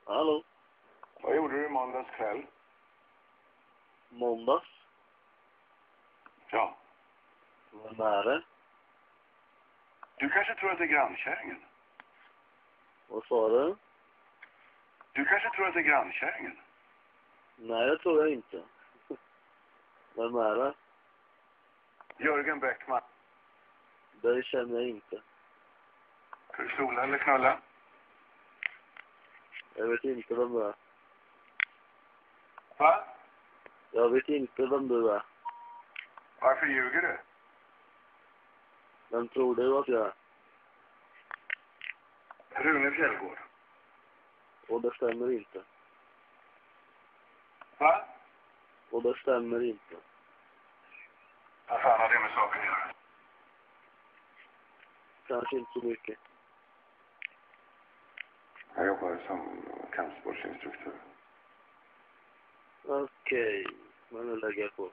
Hallå? Vad gjorde du måndags kväll? Måndags? Ja. Vem är det? Du kanske tror att det är grannkärringen? Vad sa du? Du kanske tror att det är grannkärringen? Nej, det tror jag inte. Vem är det? Jörgen Bäckman. Det känner jag inte. Ska du sola eller knulla? Jag vet inte vem du är. Va? Jag vet inte vem du är. Varför ljuger du? Vem tror du att jag är? Rune Fjällgård. Och det stämmer inte. Va? Och det stämmer inte. Vad fan har det med saken att göra? Kanske inte så mycket. Jag jobbar som kampsportsinstruktör. Okej. Men nu lägger jag på.